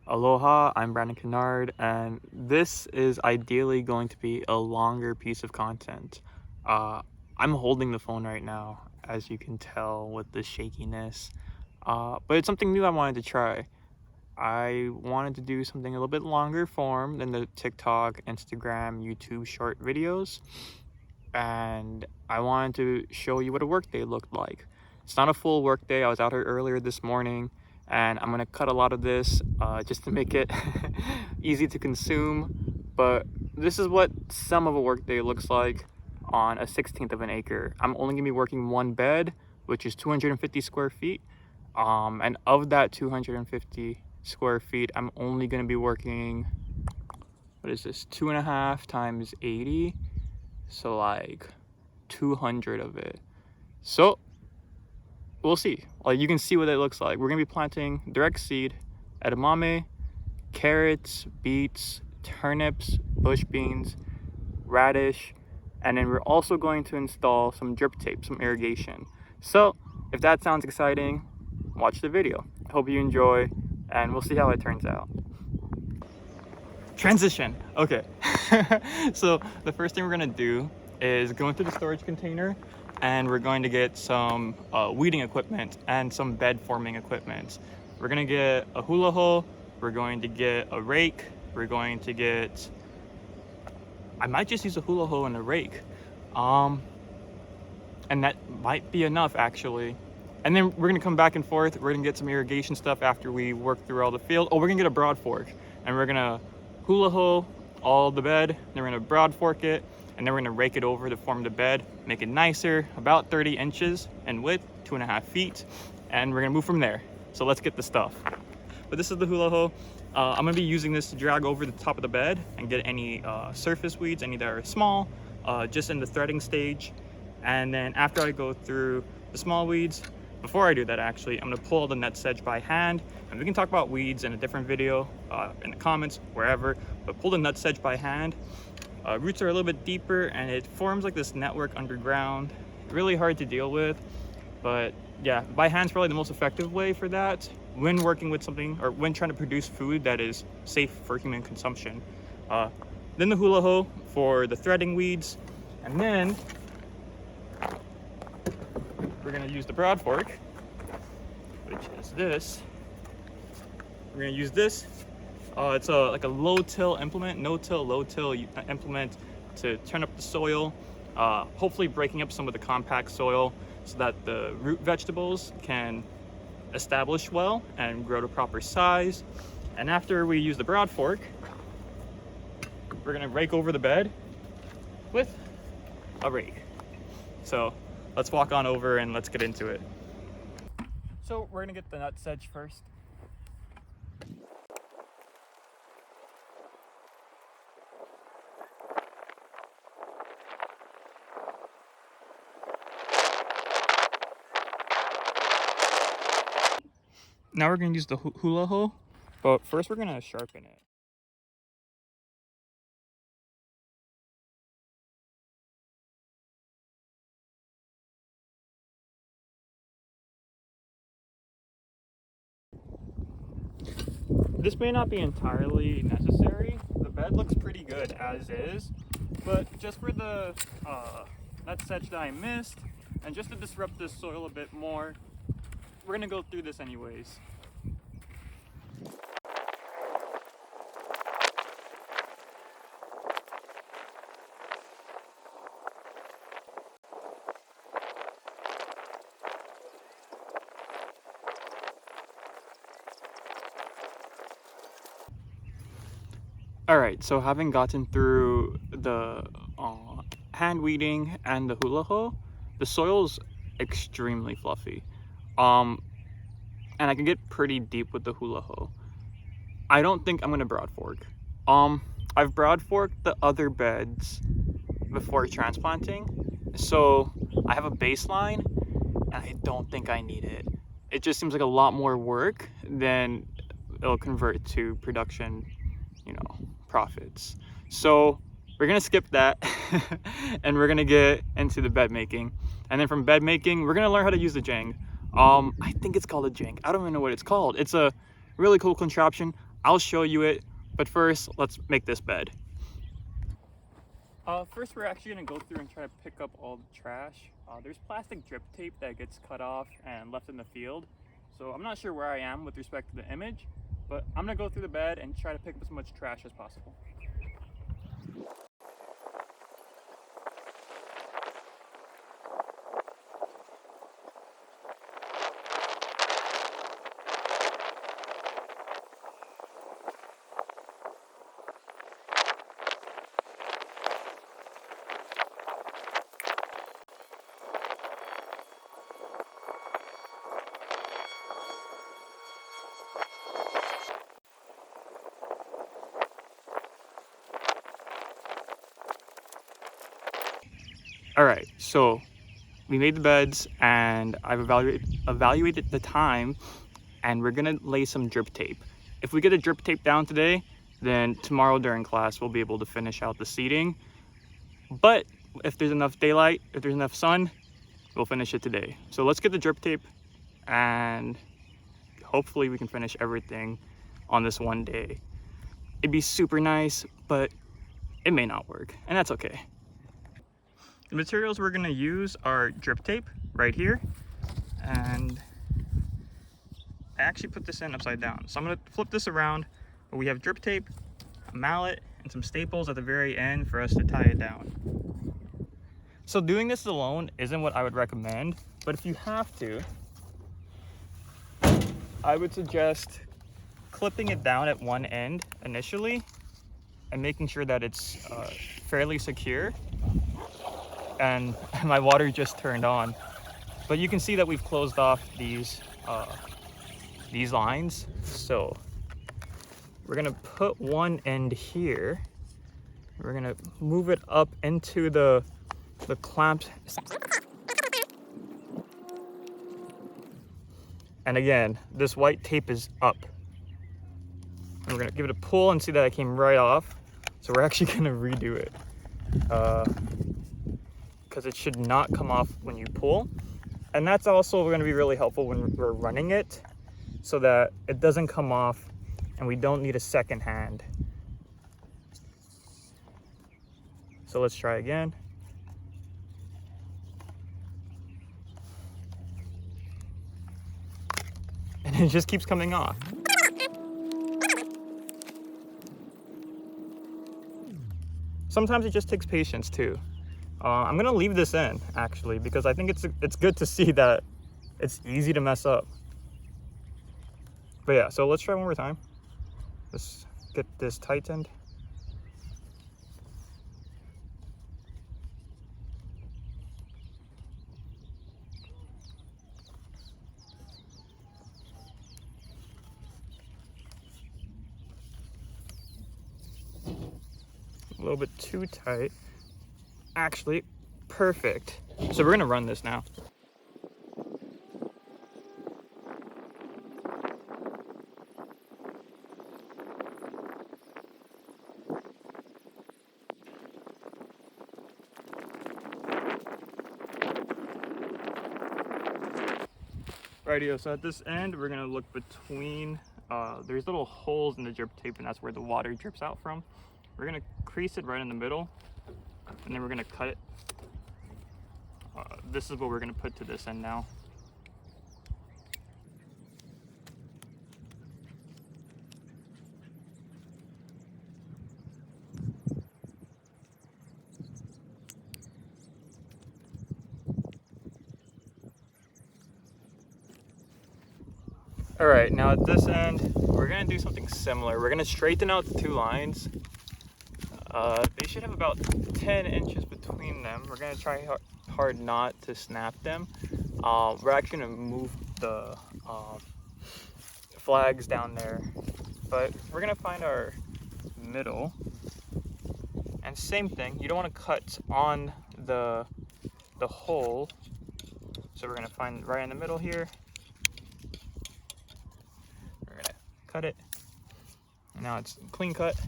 Aloha, I'm Brandon Kennard, and this is ideally going to be a longer piece of content. Uh, I'm holding the phone right now, as you can tell with the shakiness, but it's something new I wanted to try. I wanted to do something a little bit longer form than the TikTok, Instagram, YouTube short videos, and I wanted to show you what a workday looked like. It's not a full workday. I was out here earlier this morning, and I'm gonna cut a lot of this just to make it easy to consume. But this is what some of a workday looks like on a 16th of an acre. I'm only gonna be working one bed, which is 250 square feet. And of that 250 square feet, I'm only gonna be working, what is this, 2.5 times 80? So like 200 of it. So we'll see. Like, you can see what it looks like. We're gonna be planting direct seed, edamame, carrots, beets, turnips, bush beans, radish, and then we're also going to install some drip tape, some irrigation. So if that sounds exciting, watch the video. I hope you enjoy, and we'll see how it turns out. Transition. Okay. So the first thing we're gonna do is go into the storage container, and we're going to get some weeding equipment and some bed forming equipment. We're gonna get a hula hoe, we're going to get a rake, we're going to get, I might just use a hula hoe and a rake. And that might be enough actually. And then we're gonna come back and forth. We're gonna get some irrigation stuff after we work through all the field. Oh, we're gonna get a broad fork, and we're gonna hula hoe all the bed, then we're gonna broad fork it, and then we're gonna rake it over to form the bed, make it nicer, about 30 inches in width, 2.5 feet, and we're gonna move from there. So let's get the stuff. But this is the hula hoe. I'm gonna be using this to drag over the top of the bed and get any surface weeds, any that are small, just in the threading stage. And then after I go through the small weeds, before I do that actually, I'm gonna pull the nut sedge by hand, and we can talk about weeds in a different video, in the comments, wherever, but pull the nut sedge by hand. Roots are a little bit deeper, and it forms like this network underground. Really hard to deal with, but yeah, by hand's probably the most effective way for that when working with something, or when trying to produce food that is safe for human consumption. Then the hula hoe for the threading weeds, and then we're gonna use the broad fork, which is this. We're gonna use this. It's like a low-till implement, no-till, low-till implement to turn up the soil, hopefully breaking up some of the compact soil so that the root vegetables can establish well and grow to proper size. And after we use the broad fork, we're gonna rake over the bed with a rake. So let's walk on over and let's get into it. So we're gonna get the nut sedge first. Now we're gonna use the hula hoe, but first we're gonna sharpen it. This may not be entirely necessary. The bed looks pretty good as is, but just for the nut sedge that I missed, and just to disrupt this soil a bit more, we're gonna go through this anyways. Alright, so having gotten through the hand weeding and the hula hoe, the soil's extremely fluffy. And I can get pretty deep with the hula hoe. I don't think I'm gonna broad fork. I've broad forked the other beds before transplanting, so I have a baseline, and I don't think I need it. It just seems like a lot more work than it'll convert to production, profits. So we're gonna skip that and we're gonna get into the bed making. And then from bed making, we're gonna learn how to use the Jenga. I think it's called a Jenga. I don't even know what it's called. It's a really cool contraption. I'll show you it, but first let's make this bed. First we're actually gonna go through and try to pick up all the trash. There's plastic drip tape that gets cut off and left in the field. So I'm not sure where I am with respect to the image, but I'm gonna go through the bed and try to pick up as much trash as possible. All right, so we made the beds and I've evaluated the time, and we're gonna lay some drip tape. If we get the drip tape down today, then tomorrow during class we'll be able to finish out the seating. But if there's enough daylight, if there's enough sun, we'll finish it today. So let's get the drip tape and hopefully we can finish everything on this one day. It'd be super nice, but it may not work, and that's okay. The materials we're gonna use are drip tape right here, and I actually put this in upside down. So I'm gonna flip this around, but we have drip tape, a mallet, and some staples at the very end for us to tie it down. So doing this alone isn't what I would recommend, but if you have to, I would suggest clipping it down at one end initially and making sure that it's fairly secure. And my water just turned on, but you can see that we've closed off these lines. So we're gonna put one end here. We're gonna move it up into the clamps. And again, this white tape is up. And we're gonna give it a pull and see that it came right off. So we're actually gonna redo it. Because it should not come off when you pull. And that's also going to be really helpful when we're running it, so that it doesn't come off and we don't need a second hand. So let's try again. And it just keeps coming off. Sometimes it just takes patience too. I'm gonna leave this in actually because I think it's good to see that it's easy to mess up. But yeah, so let's try one more time. Let's get this tightened. A little bit too tight. Actually, perfect. So we're gonna run this now. Rightio, so at this end, we're gonna look between, there's little holes in the drip tape, and that's where the water drips out from. We're gonna crease it right in the middle, and then we're gonna cut it. This is what we're gonna put to this end now. All right, now at this end, we're gonna do something similar. We're gonna straighten out the two lines. They should have about 10 inches between them. We're gonna try hard not to snap them. We're actually gonna move the flags down there, but we're gonna find our middle. And same thing, you don't wanna cut on the hole. So we're gonna find right in the middle here. Cut it, and now it's clean cut.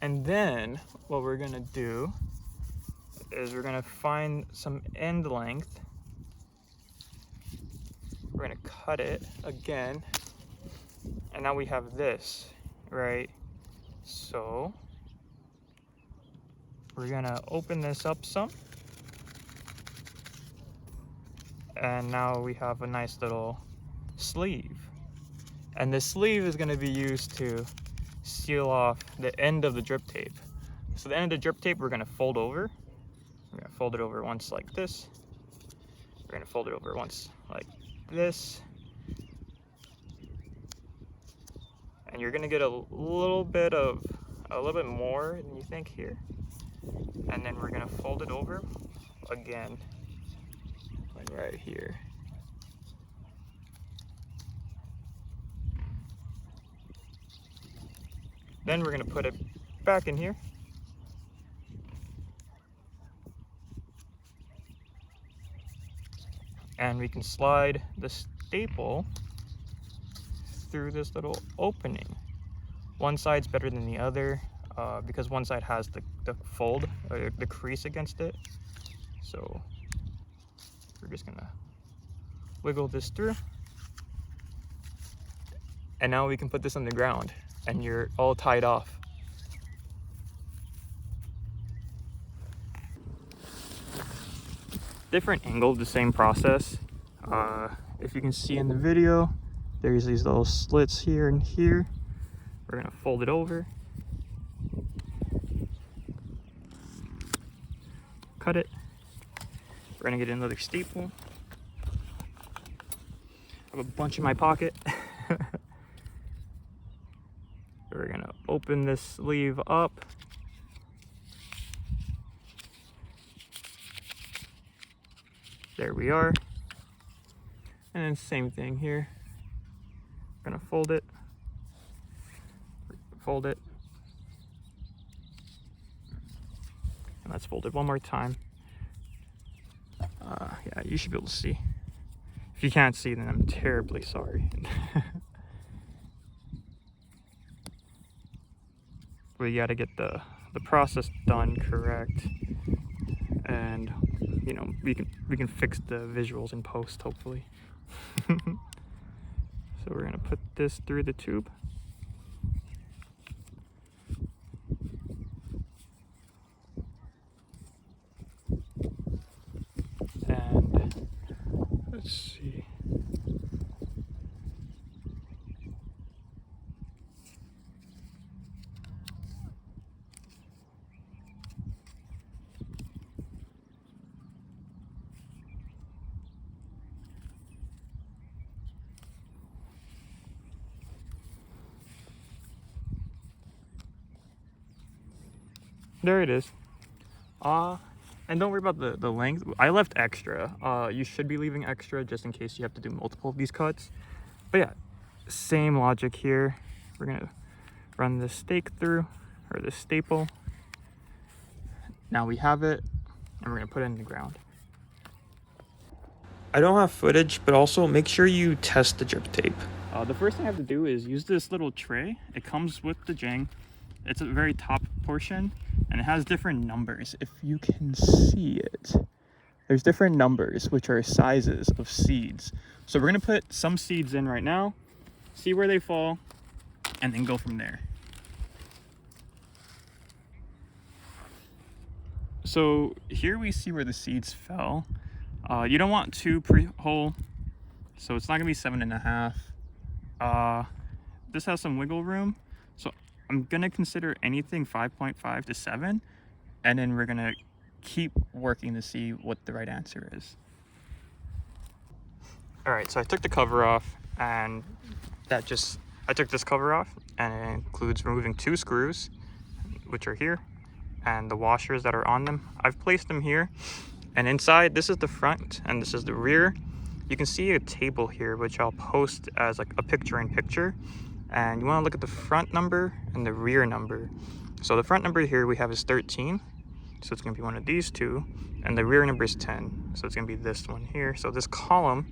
And then what we're gonna do is we're gonna find some end length we're gonna cut it again, and now we have this, right? So we're gonna open this up some, and now we have a nice little sleeve. And this sleeve is gonna be used to seal off the end of the drip tape. So the end of the drip tape we're gonna fold over. We're gonna fold it over once like this. We're gonna fold it over once like this. And you're gonna get a little bit more than you think here. And then we're gonna fold it over again, like right here. Then we're gonna put it back in here. And we can slide the staple through this little opening. One side's better than the other because one side has the fold or the crease against it. So we're just gonna wiggle this through. And now we can put this on the ground and you're all tied off. Different angle, the same process. If you can see in the video, there's these little slits here and here. We're gonna fold it over, cut it. We're gonna get another staple. I have a bunch in my pocket. We're gonna open this sleeve up. There we are. And then same thing here. We're gonna fold it, and let's fold it one more time. Yeah, you should be able to see. If you can't see, then I'm terribly sorry. We gotta get the process done correct, and you know, we can fix the visuals in post, hopefully. So we're gonna put this through the tube. And let's see. There it is. And don't worry about the length. I left extra. You should be leaving extra just in case you have to do multiple of these cuts. But yeah, same logic here. We're gonna run this stake through, or this staple. Now we have it, and we're gonna put it in the ground. I don't have footage, but also make sure you test the drip tape. The first thing I have to do is use this little tray. It comes with the Jing. It's a very top portion, and it has different numbers. If you can see it, there's different numbers, which are sizes of seeds. So we're gonna put some seeds in right now, see where they fall, and then go from there. So here we see where the seeds fell. You don't want too pre-hole, so it's not gonna be 7.5. This has some wiggle room, so I'm gonna consider anything 5.5 to 7, and then we're gonna keep working to see what the right answer is. All right, so I took the cover off, and I took this cover off, and it includes removing 2 screws, which are here, and the washers that are on them. I've placed them here, and inside, this is the front, and this is the rear. You can see a table here, which I'll post as like a picture-in-picture. And you want to look at the front number and the rear number. So the front number here we have is 13, so it's going to be one of these two, and the rear number is 10, so it's going to be this one here. So this column,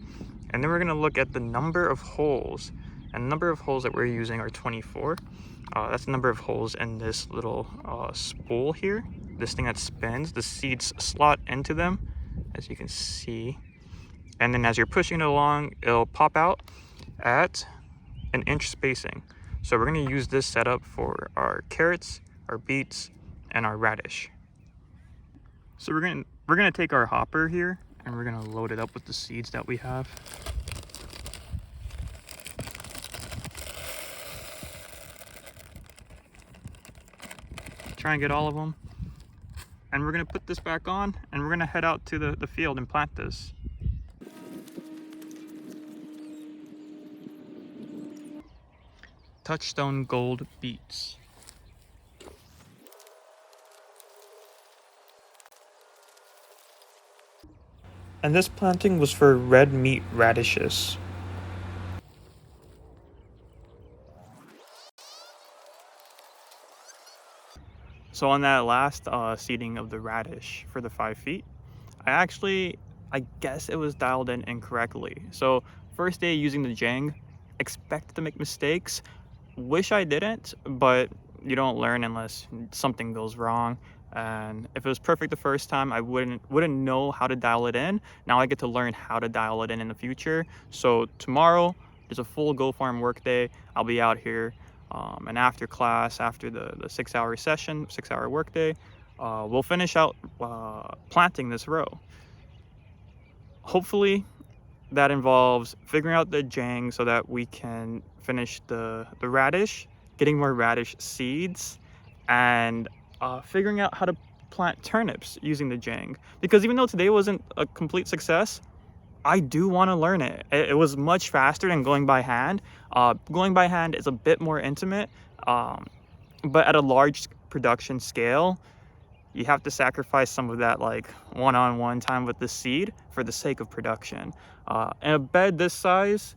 and then we're going to look at the number of holes, and the number of holes that we're using are 24. That's the number of holes in this little spool here, this thing that spins. The seeds slot into them, as you can see, And then as you're pushing it along, it'll pop out at an inch spacing. So we're gonna use this setup for our carrots, our beets, and our radish. So we're gonna take our hopper here and we're gonna load it up with the seeds that we have. Try and get all of them. And we're gonna put this back on and we're gonna head out to the field and plant this. Touchstone Gold beets. And this planting was for red meat radishes. So on that last seeding of the radish for the 5 feet, I guess it was dialed in incorrectly. So first day using the Jang, expected to make mistakes. Wish I didn't, but you don't learn unless something goes wrong. And if it was perfect the first time, I wouldn't know how to dial it in. Now I get to learn how to dial it in the future. So tomorrow is a full Go Farm work day. I'll be out here. And after class, after the 6-hour session, 6-hour workday, we'll finish out planting this row. Hopefully that involves figuring out the Jang so that we can finish the radish, getting more radish seeds, and figuring out how to plant turnips using the Jang. Because even though today wasn't a complete success, I do want to learn it. It was much faster than going by hand. Going by hand is a bit more intimate, but at a large production scale, you have to sacrifice some of that like one-on-one time with the seed for the sake of production. In a bed this size,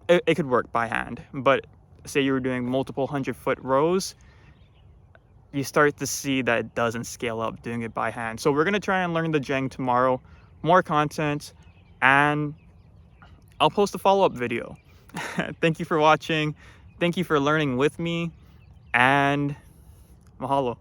it could work by hand, but say you were doing multiple 100-foot rows, you start to see that it doesn't scale up doing it by hand. So we're gonna try and learn the Jang tomorrow, more content, and I'll post a follow-up video. Thank you for watching. Thank you for learning with me, and mahalo.